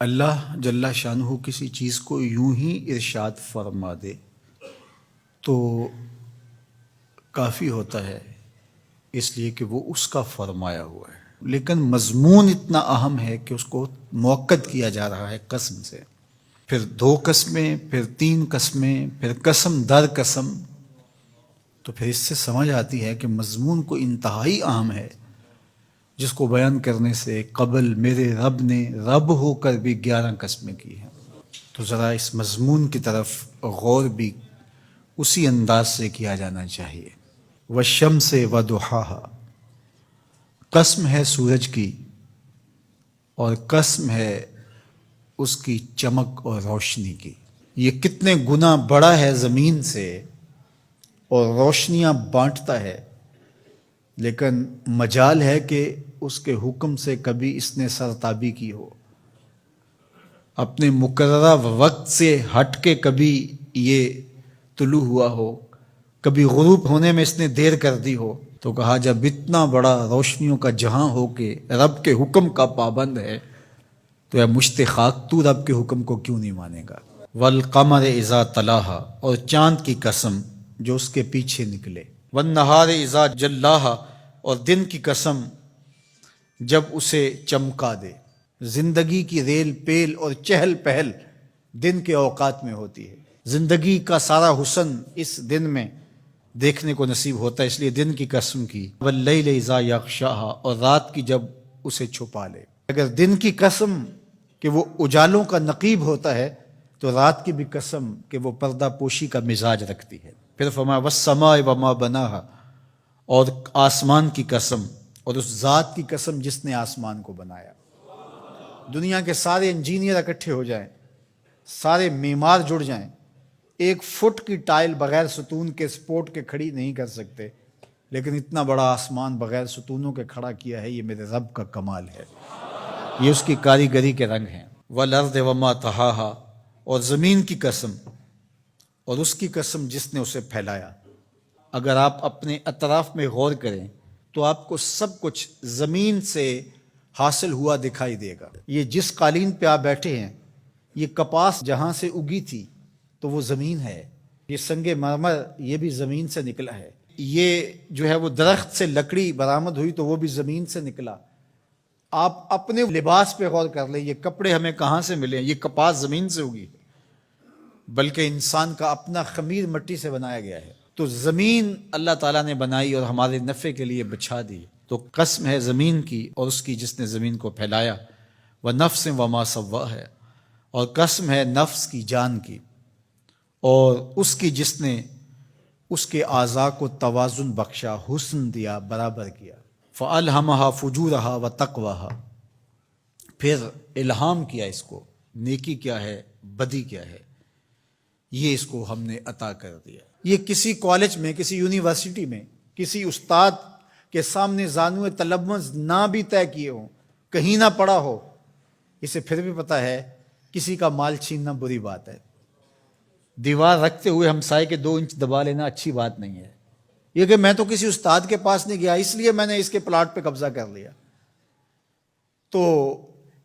اللہ جل شانہ کسی چیز کو یوں ہی ارشاد فرما دے تو کافی ہوتا ہے، اس لیے کہ وہ اس کا فرمایا ہوا ہے، لیکن مضمون اتنا اہم ہے کہ اس کو موقت کیا جا رہا ہے قسم سے، پھر 2 قسمیں، پھر 3 قسمیں، پھر قسم در قسم، تو پھر اس سے سمجھ آتی ہے کہ مضمون کو انتہائی اہم ہے، جس کو بیان کرنے سے قبل میرے رب نے رب ہو کر بھی 11 قسمیں کی ہیں۔ تو ذرا اس مضمون کی طرف غور بھی اسی انداز سے کیا جانا چاہیے۔ والشمس وضحاہا، قسم ہے سورج کی اور قسم ہے اس کی چمک اور روشنی کی۔ یہ کتنے گنا بڑا ہے زمین سے اور روشنیاں بانٹتا ہے، لیکن مجال ہے کہ اس کے حکم سے کبھی اس نے سرتابی کی ہو، اپنے مقررہ وقت سے ہٹ کے کبھی یہ طلوع ہوا ہو، کبھی غروب ہونے میں اس نے دیر کر دی ہو، تو کہا جب اتنا بڑا روشنیوں کا جہاں ہو کے رب کے حکم کا پابند ہے تو یا مشت خاک تو رب کے حکم کو کیوں نہیں مانے گا۔ والقمر اذا تلاہا، اور چاند کی قسم جو اس کے پیچھے نکلے۔ والنہار اذا جلاہا، اور دن کی قسم جب اسے چمکا دے۔ زندگی کی ریل پیل اور چہل پہل دن کے اوقات میں ہوتی ہے، زندگی کا سارا حسن اس دن میں دیکھنے کو نصیب ہوتا ہے، اس لیے دن کی قسم کی۔ واللیل اذا یغشاہا، اور رات کی جب اسے چھپا لے۔ اگر دن کی قسم کہ وہ اجالوں کا نقیب ہوتا ہے تو رات کی بھی قسم کہ وہ پردہ پوشی کا مزاج رکھتی ہے۔ پھر فرمایا والسماء وما بناہا، اور آسمان کی قسم اور اس ذات کی قسم جس نے آسمان کو بنایا۔ دنیا کے سارے انجینئر اکٹھے ہو جائیں، سارے معمار جڑ جائیں، 1 فٹ کی ٹائل بغیر ستون کے سپورٹ کے کھڑی نہیں کر سکتے، لیکن اتنا بڑا آسمان بغیر ستونوں کے کھڑا کیا ہے، یہ میرے رب کا کمال ہے، یہ اس کی کاریگری کے رنگ ہیں۔ والارض وما طحاہا، اور زمین کی قسم اور اس کی قسم جس نے اسے پھیلایا۔ اگر آپ اپنے اطراف میں غور کریں تو آپ کو سب کچھ زمین سے حاصل ہوا دکھائی دے گا۔ یہ جس قالین پہ آپ بیٹھے ہیں، یہ کپاس جہاں سے اگی تھی تو وہ زمین ہے، یہ سنگ مرمر یہ بھی زمین سے نکلا ہے، یہ جو ہے وہ درخت سے لکڑی برآمد ہوئی تو وہ بھی زمین سے نکلا۔ آپ اپنے لباس پہ غور کر لیں، یہ کپڑے ہمیں کہاں سے ملے ہیں؟ یہ کپاس زمین سے اگی ہے، بلکہ انسان کا اپنا خمیر مٹی سے بنایا گیا ہے۔ تو زمین اللہ تعالیٰ نے بنائی اور ہمارے نفع کے لیے بچھا دی، تو قسم ہے زمین کی اور اس کی جس نے زمین کو پھیلایا۔ وَنَفْسٍ وَمَا سَوَّاهَا، اور قسم ہے نفس کی، جان کی، اور اس کی جس نے اس کے اعضاء کو توازن بخشا، حسن دیا، برابر کیا۔ فَأَلْهَمَهَا فُجُورَهَا وَتَقْوَاهَا، پھر الہام کیا اس کو، نیکی کیا ہے، بدی کیا ہے، یہ اس کو ہم نے عطا کر دیا۔ یہ کسی کالج میں، کسی یونیورسٹی میں، کسی استاد کے سامنے زانو تلمذ نہ بھی طے کیے ہوں، کہیں نہ پڑا ہو، اسے پھر بھی پتہ ہے کسی کا مال چھیننا بری بات ہے، دیوار رکھتے ہوئے ہمسائے کے 2 انچ دبا لینا اچھی بات نہیں ہے۔ یہ کہ میں تو کسی استاد کے پاس نہیں گیا اس لیے میں نے اس کے پلاٹ پہ قبضہ کر لیا، تو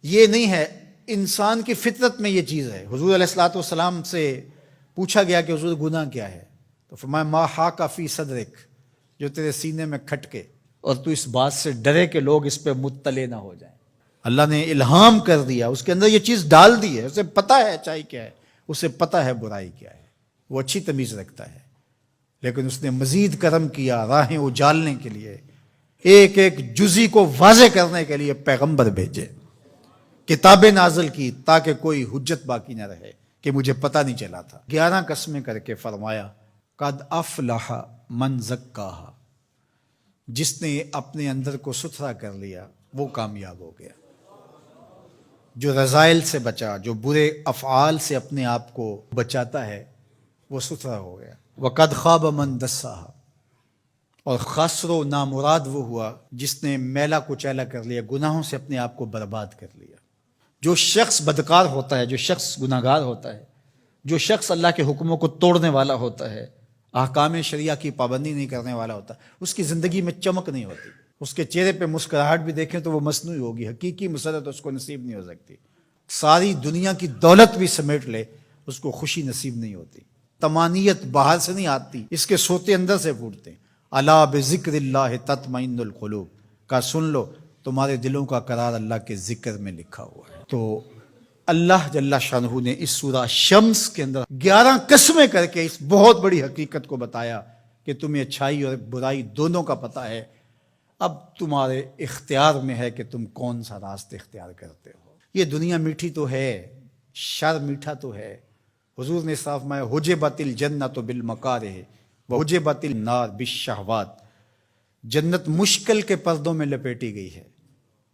یہ نہیں ہے۔ انسان کی فطرت میں یہ چیز ہے۔ حضور علیہ الصلوۃ والسلام سے پوچھا گیا کہ حضور گناہ کیا ہے، تو فرمایا ما حاک فی صدرک، جو تیرے سینے میں کھٹکے اور تو اس بات سے ڈرے کہ لوگ اس پہ مطلع نہ ہو جائیں۔ اللہ نے الہام کر دیا، اس کے اندر یہ چیز ڈال دی ہے، اسے پتہ ہے اچائی کیا ہے، اسے پتہ ہے برائی کیا ہے، وہ اچھی تمیز رکھتا ہے، لیکن اس نے مزید کرم کیا راہیں اجالنے کے لیے، ایک ایک جزی کو واضح کرنے کے لیے پیغمبر بھیجے، کتابیں نازل کی تاکہ کوئی حجت باقی نہ رہے کہ مجھے پتہ نہیں چلا تھا۔ 11 قسمیں کر کے فرمایا قد افلح من زکاہا، جس نے اپنے اندر کو ستھرا کر لیا وہ کامیاب ہو گیا، جو رذائل سے بچا، جو برے افعال سے اپنے آپ کو بچاتا ہے وہ ستھرا ہو گیا۔ وقد خاب من دساہا، اور خسر و نامراد وہ ہوا جس نے میلا کچیلا کر لیا، گناہوں سے اپنے آپ کو برباد کر لیا۔ جو شخص بدکار ہوتا ہے، جو شخص گناہگار ہوتا ہے، جو شخص اللہ کے حکموں کو توڑنے والا ہوتا ہے، احکام شریعہ کی پابندی نہیں کرنے والا ہوتا، اس کی زندگی میں چمک نہیں ہوتی، اس کے چہرے پہ مسکراہٹ بھی دیکھیں تو وہ مصنوعی ہوگی، حقیقی مسرت اس کو نصیب نہیں ہو سکتی۔ ساری دنیا کی دولت بھی سمیٹ لے اس کو خوشی نصیب نہیں ہوتی. طمانیت باہر سے نہیں آتی، اس کے سوتے اندر سے پھوٹتے ہیں. الا بذکر اللہ تطمئن القلوب کا سن لو، تمہارے دلوں کا قرار اللہ کے ذکر میں لکھا ہوا ہے. تو اللہ جل شانہ نے اس سورہ شمس کے اندر 11 قسمیں کر کے اس بہت بڑی حقیقت کو بتایا کہ تمہیں اچھائی اور برائی دونوں کا پتہ ہے. اب تمہارے اختیار میں ہے کہ تم کون سا راستہ اختیار کرتے ہو. یہ دنیا میٹھی تو ہے، شر میٹھا تو ہے. حضور نے صاف فرمایا حجبت الجنت بالمکارہ وحجبت النار بالشہوات. جنت مشکل کے پردوں میں لپیٹی گئی ہے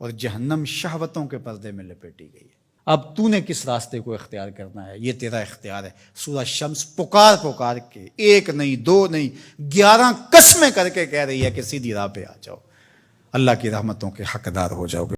اور جہنم شہوتوں کے پردے میں لپیٹی گئی ہے. اب تو نے کس راستے کو اختیار کرنا ہے، یہ تیرا اختیار ہے. سورہ شمس پکار کے 1 نہیں 2 نہیں 11 قسمیں کر کے کہہ رہی ہے کہ سیدھی راہ پہ آ جاؤ، اللہ کی رحمتوں کے حقدار ہو جاؤ گے.